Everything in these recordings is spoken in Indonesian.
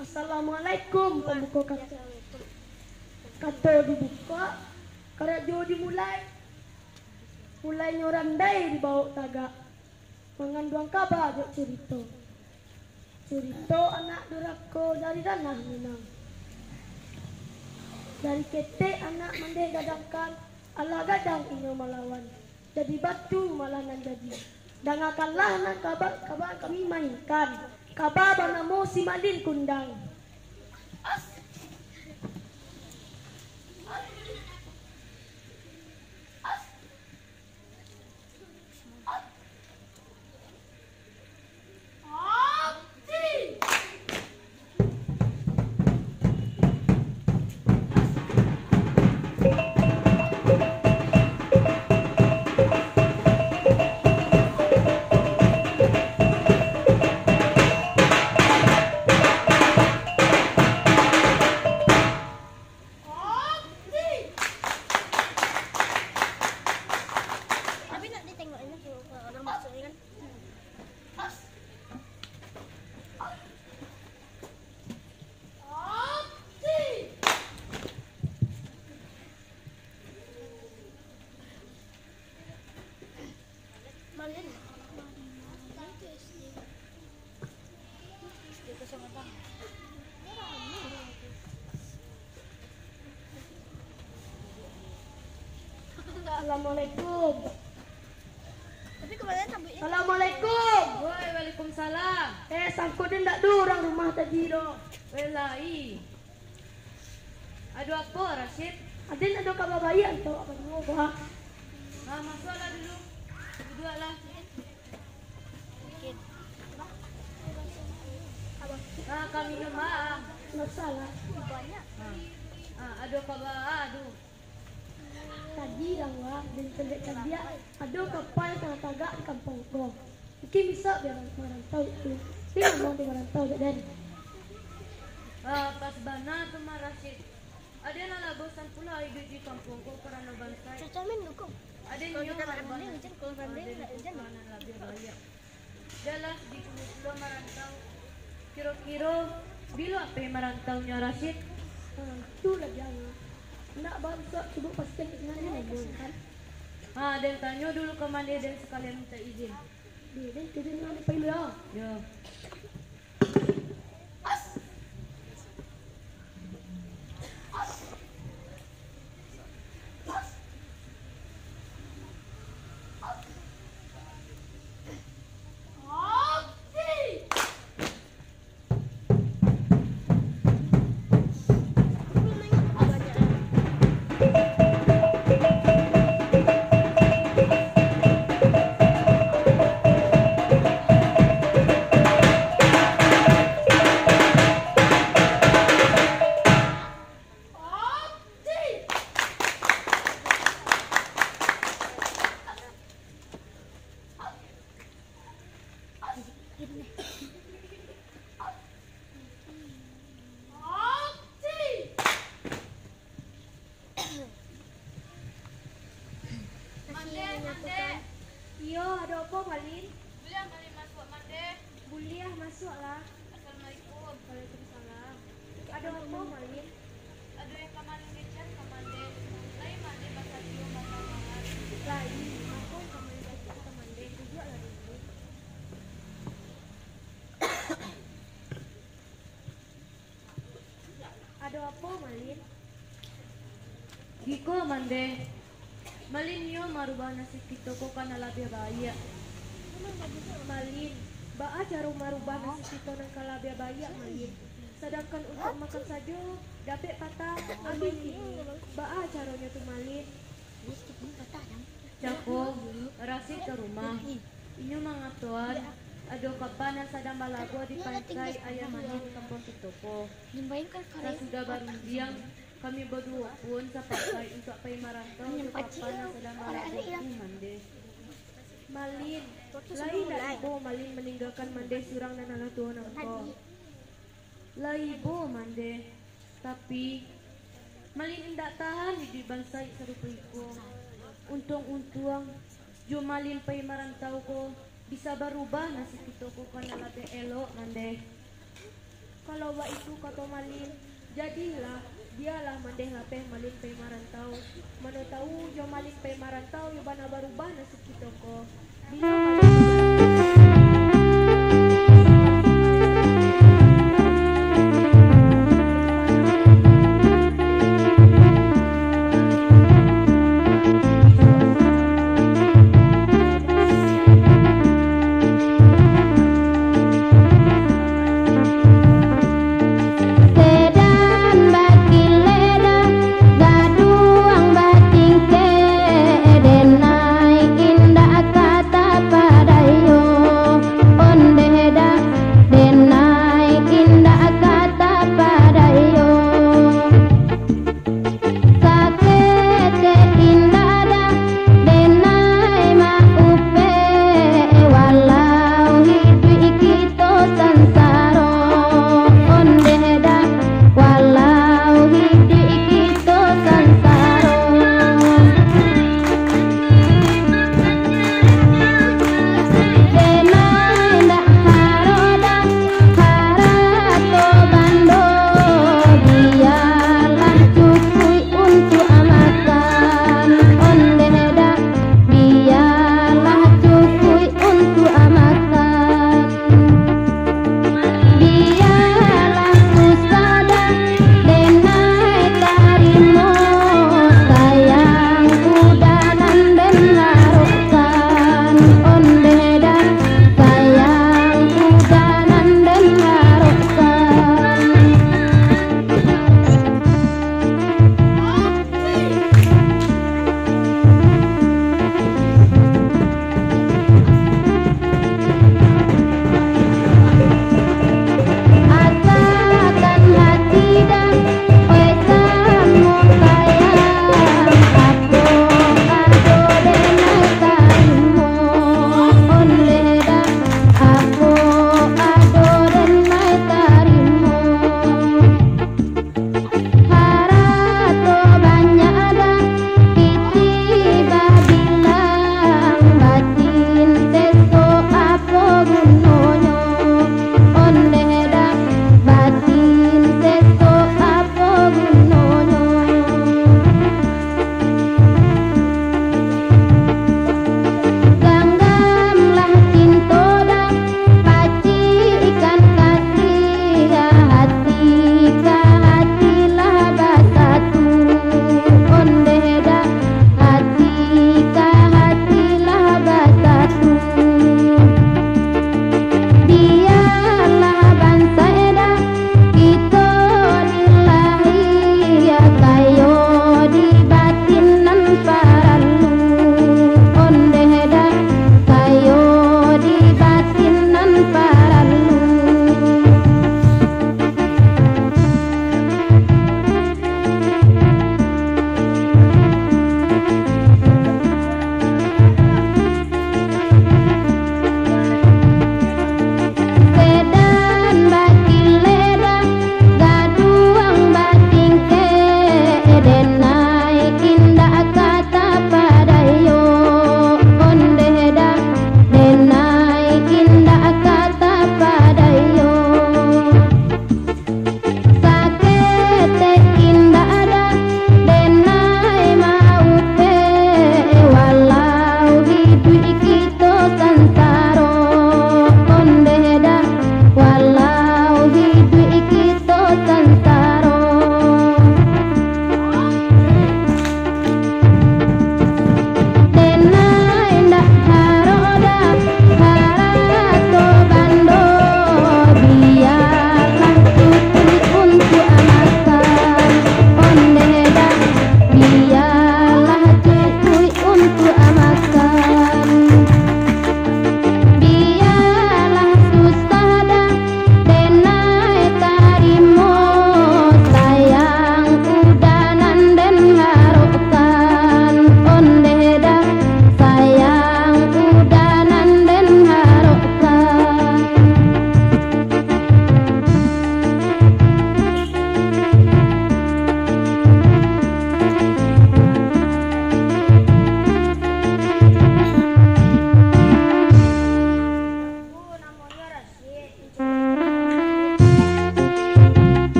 Assalamualaikum pembuka kata dibuka karajo dimulai nyorandai di bawah tagak mengandung kabar cerita anak durako dari tanah Minang dari ketek anak mendeh gadangkan ala gadang inyo melawan jadi batu malah nan jadi dangakanlah nan kabar kami mainkan kabar banamo si Malin kundang. Assalamualaikum. Tapi kemarin tabuknya. Assalamualaikum. Woi, waalaikumsalam. Sangko dia ndak durang rumah tadi do. Welai. Aduh apa, Rashid? Adin ada kabar bayi atau apa dulu, Pak? Nah, masuklah dulu. Duduk lah. Nah, kami rumah. Nggak salah. Banyak. Aduh kabar, aduh. Tadi yang wah dan pendek dia ada kapal yang tagak di kampung ko. Mungkin bisa biar merantau itu. Dia mau di merantau dan. Pas bana sama Rashid. Ada nala bosan pula hidup di kampung ko karena bangsa. Cuaca min dukung. Ada Kalau nyo kita tak marban. ada hujan, kalau pandai tak hujan. Mana lebih banyak. Dalam di pulau merantau. Kira-kira bila apa yang merantaunya Rashid? Itu lah jangan. Nak bangsa sibuk pasti kenalnya kan. Dan tanya dulu ke mana dan sekalian minta izin. Dia dan tidak nak pilih. Ya. Iya, ada apa Malin? Boleh Malin masuk mande. Boleh masuklah. Assalamualaikum. Waalaikumsalam. Ada apa Malin? Aduh yang kemarin ngecat ke mande. Lain mande bahasa dia bahasa mangan. Lain, aku kemarin baca ke mandi juga lah dulu. Ada apa Malin? Giko mande. Malin yo marubah nasib kita ko kana labia baya. Malin, baa jarum marubah nasi kita nang kalabia baya Malin. Sedangkan untuk makan saja dapat patah ambil ini. Baa caranya tuh Malin. Jako, Rashid ke rumah. Inyo mga tuan. Ado kapanan sa damalago di pantai ayam mahin kampung Kitoko. Nyembahin kan Sa sudah baru diang kami berdua pun sa pantai untuk pay marantau ke kapanan sa damalago di mande. Malin, lain na ibo Malin meninggalkan mande surang na nalatuan ang ko. Laibo mande. Tapi Malin indak tahan di bansay sa rupay ko. Untong-untuang jumalin pay marantau ko bisa berubah nasib itu ko kana labe elo mande. kalau wa itu kata malin jadilah dialah mandeh lapeh malin pe marantau mano tahu jo malin pe marantau yo bana barubah nasib kitoko dia Indah kata pada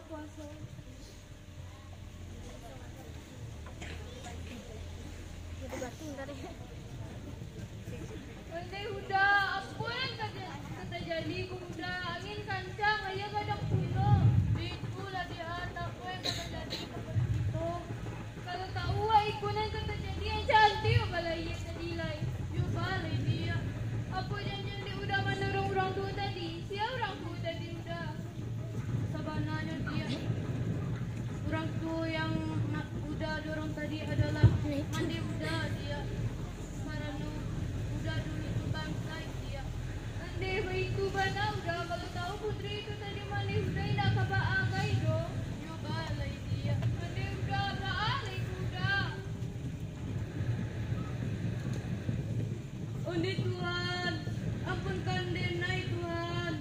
puasa. Jadi batin tadi. Andai uda, apa yang kata jadi kuda angin kancang ayah kadang puno. Itulah dia anakku yang kata jadi seperti itu. Kalau tahu ikunan kata jadi yang cantik kalau ia tadilai. Yo balai dia. Apa yang jadi udah menurung orang tua tadi? Siapa orang tua tadi udah? Sebenarnya dia orang tua yang udah dorong tadi adalah mandi udah dia. Marano udah dulu itu bangkai dia. Ande itu bana udah kalau tahu putri itu tadi mandi udah tidak kabaagai dong. Yo balai dia. Ande udah balai udah. Ande Tuhan, ampunkan Denai Tuhan.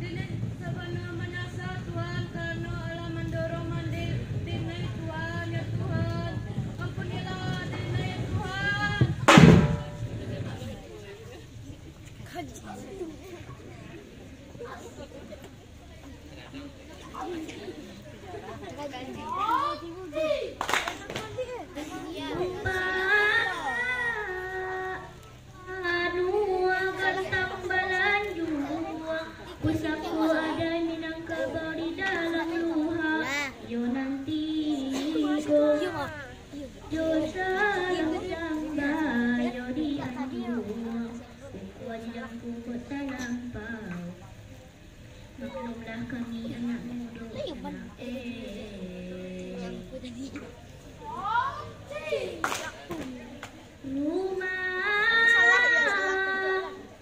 Denai sabana manasa Tuhan karena Allah mendorong mandi Denai Tuhan ya Tuhan. Ampunilah Denai ya Tuhan. Pusatku ada minangka di dalam luha. Yo nanti go yo sayang sambah yo di anjuang. Wajahku kota lampau. Maklumlah kami anak muda. Rumah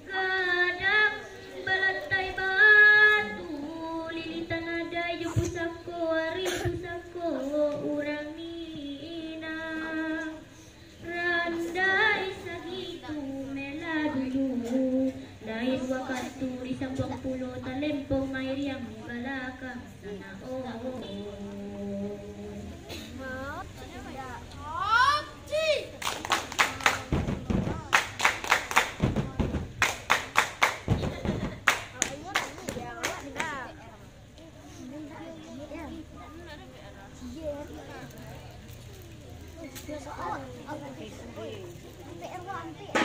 kadang belantai batu, lilitan ada yo pusako, hari pusako urang minang. Randai sagitu mela dulu, lain wakatu di sambang pulo talempong air yang balakang sana PR